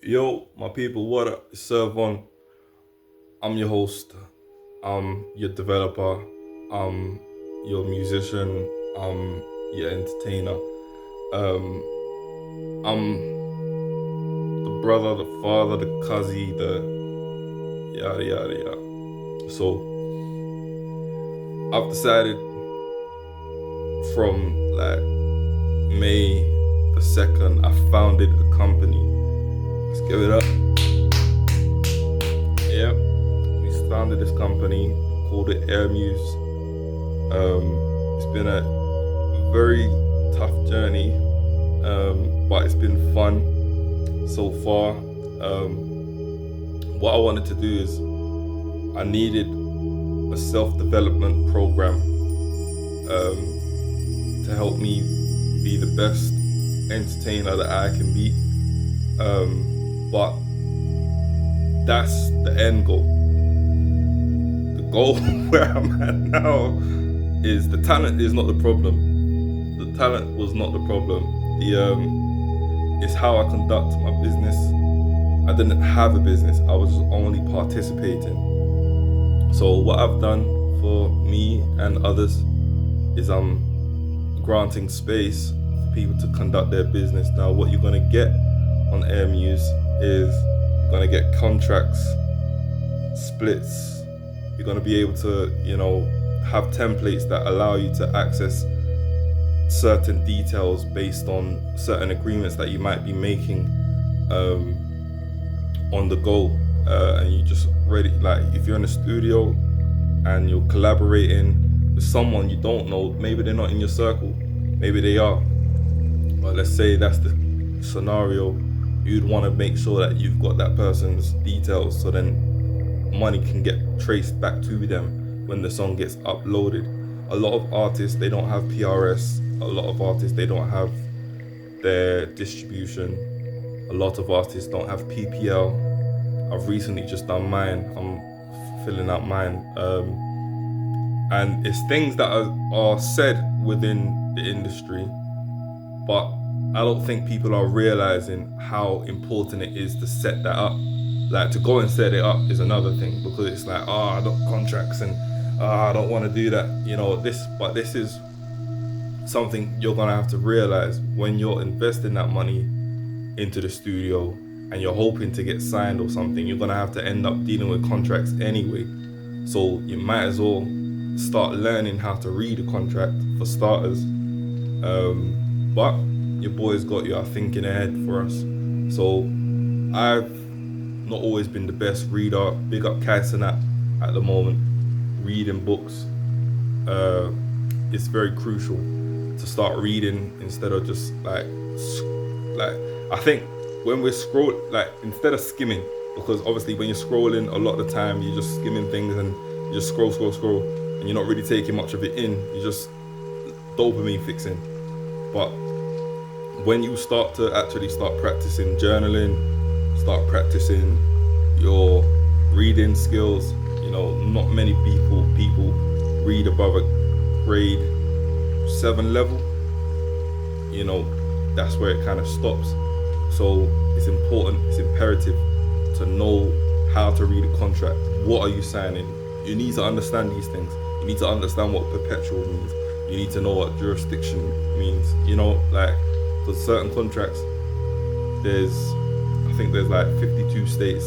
Yo, my people, what up? It's Sirvon. I'm your host. I'm your developer. I'm your musician. I'm your entertainer. Um, I'm the brother, the father, the cousin, the yada yada yada. So I've decided from like May the 2nd, I founded a company. Let's give it up. Yep, we founded this company, called it Aermuse. It's been a very tough journey, but it's been fun so far. What I wanted to do is I needed a self-development program to help me be the best entertainer that I can be. But that's the end goal. The goal where I'm at now is the talent is not the problem. The talent was not the problem. It's how I conduct my business. I didn't have a business. I was only participating. So what I've done for me and others is I'm granting space for people to conduct their business. Now, what you're gonna get on Airmuse is you're gonna get contracts, splits. You're gonna be able to, have templates that allow you to access certain details based on certain agreements that you might be making on the go, and you just ready. Like if you're in a studio and you're collaborating with someone you don't know, maybe they're not in your circle, maybe they are, but let's say that's the scenario. You'd want to make sure that you've got that person's details, so then money can get traced back to them when the song gets uploaded. A lot of artists, they don't have PRS. A lot of artists, they don't have their distribution. A lot of artists don't have PPL. I've recently just done mine. I'm filling out mine. And it's things that are said within the industry, but I don't think people are realizing how important it is to set that up. Like to go and set it up is another thing, because it's like, I got contracts and I don't want to do that. But this is something you're gonna have to realize when you're investing that money into the studio and you're hoping to get signed or something. You're gonna have to end up dealing with contracts anyway. So you might as well start learning how to read a contract for starters. But your boy's got you are thinking ahead for us. So I've not always been the best reader. Big up Kaisenat at the moment. Reading books. It's very crucial to start reading instead of just like I think when we're instead of skimming, because obviously when you're scrolling a lot of the time you're just skimming things and you just scroll and you're not really taking much of it in. You're just dopamine fixing. But when you start to actually start practicing journaling, start practicing your reading skills, not many people read above a grade 7 level. That's where it kind of stops. So it's important, it's imperative to know how to read a contract. What are you signing? You need to understand these things. You need to understand what perpetual means. You need to know what jurisdiction means. For certain contracts, I think there's like 52 states,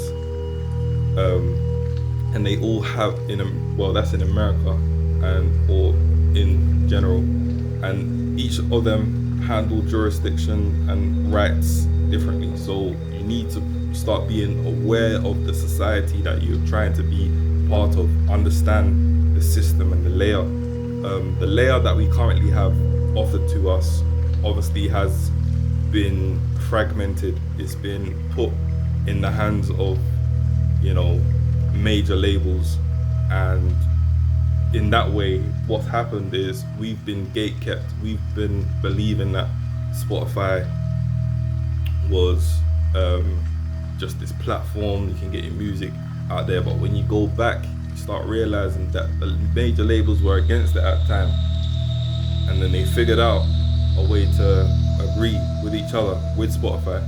and they all have that's in America or in general, and each of them handle jurisdiction and rights differently. So you need to start being aware of the society that you're trying to be part of. Understand the system and the layer. The layer that we currently have offered to us obviously has been fragmented. It's been put in the hands of major labels, and in that way what's happened is we've been gatekept. We've been believing that Spotify was just this platform you can get your music out there, but when you go back you start realizing that the major labels were against it at the time, and then they figured out a way to agree with each other with Spotify.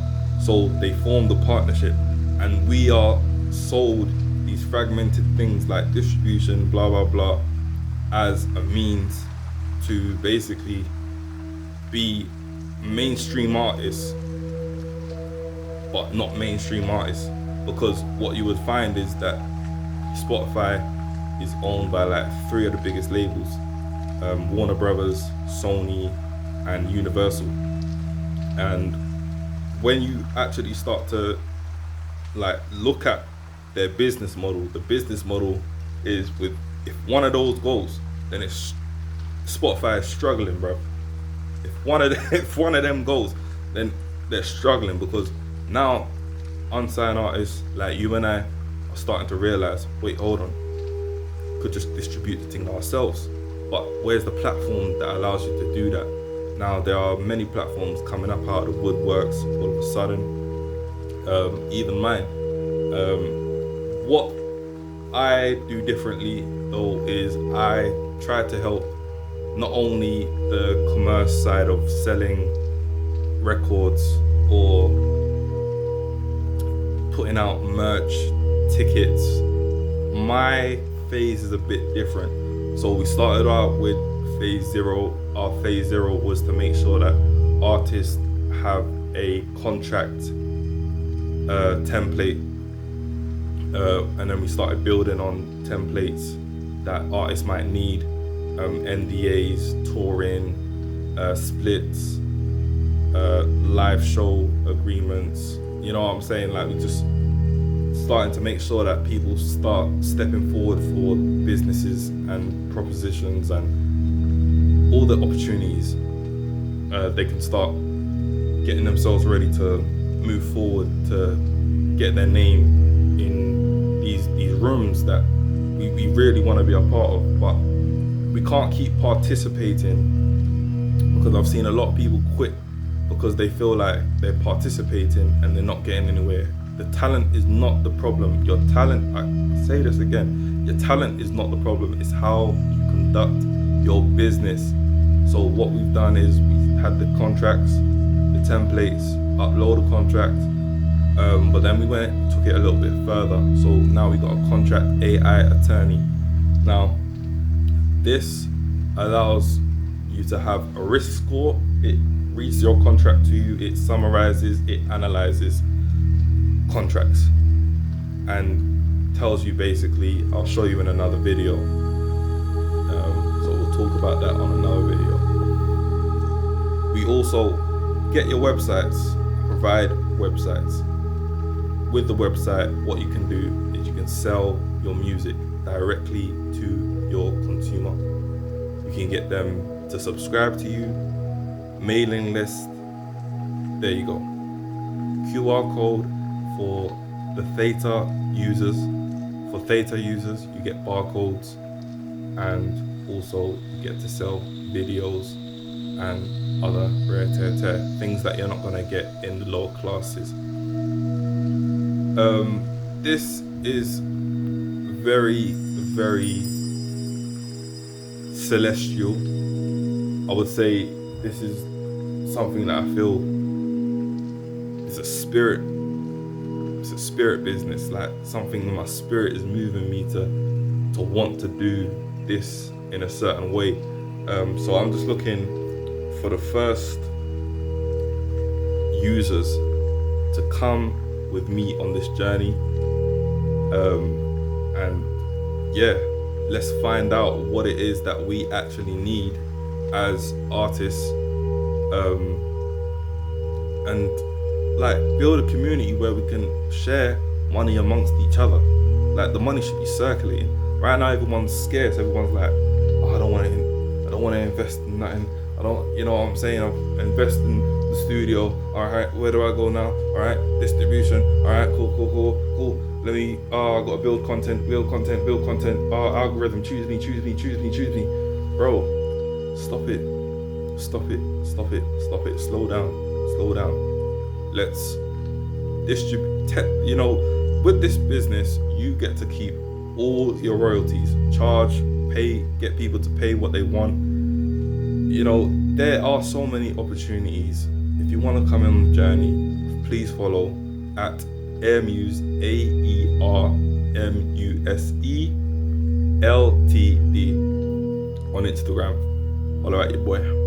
So they formed a partnership, and we are sold these fragmented things like distribution, blah blah blah, as a means to basically be mainstream artists, but not mainstream artists. Because what you would find is that Spotify is owned by like 3 of the biggest labels: Warner Brothers, Sony, and Universal. And when you actually start to like look at their business model, the business model is with, if one of those goes, then it's Spotify is struggling, bro. If one of them goes, then they're struggling, because now unsigned artists like you and I are starting to realize, wait, hold on, could just distribute the thing ourselves. But where's the platform that allows you to do that? Now there are many platforms coming up out of the woodworks all of a sudden, even mine. What I do differently though is I try to help not only the commerce side of selling records or putting out merch, tickets. My phase is a bit different. So we started out with phase 0. Our phase 0 was to make sure that artists have a contract template, and then we started building on templates that artists might need, NDAs, touring, splits, live show agreements. You know what I'm saying? Like, we just starting to make sure that people start stepping forward for businesses and propositions and all the opportunities. They can start getting themselves ready to move forward, to get their name in these rooms that we really want to be a part of. But we can't keep participating, because I've seen a lot of people quit because they feel like they're participating and they're not getting anywhere. The talent is not the problem. Your talent, I say this again, your talent is not the problem. It's how you conduct your business. So what we've done is we had the contracts, the templates, upload a contract, but then we took it a little bit further. So now we got a contract AI attorney. Now, this allows you to have a risk score. It reads your contract to you, it summarizes, it analyzes contracts, and tells you basically, I'll show you in another video. So we'll talk about that on another video. We also get your websites, provide websites. With the website, what you can do is you can sell your music directly to your consumer. You can get them to subscribe to you, mailing list. There you go. QR code for the Theta users. For Theta users, you get barcodes, and also you get to sell videos and other rare things that you're not gonna get in the lower classes. This is very, very celestial. I would say this is something that I feel is a spirit. It's a spirit business, like something in my spirit is moving me to want to do this in a certain way. So I'm just looking for the first users to come with me on this journey. And yeah, let's find out what it is that we actually need as artists, and like build a community where we can share money amongst each other. Like, the money should be circulating. Right now everyone's scarce. Everyone's like, oh, I don't want to invest in nothing. I don't, you know what I'm saying? I've invested in the studio. All right, where do I go now? All right, distribution. All right, cool. Let me, I gotta build content. Algorithm, choose me. Bro, stop it. Slow down. Let's distribute. You know, with this business, you get to keep all your royalties. Charge, pay, get people to pay what they want. You know, there are so many opportunities. If you want to come on the journey, please follow at Aermuse, AERMUSE LTD on Instagram. Holler at your boy.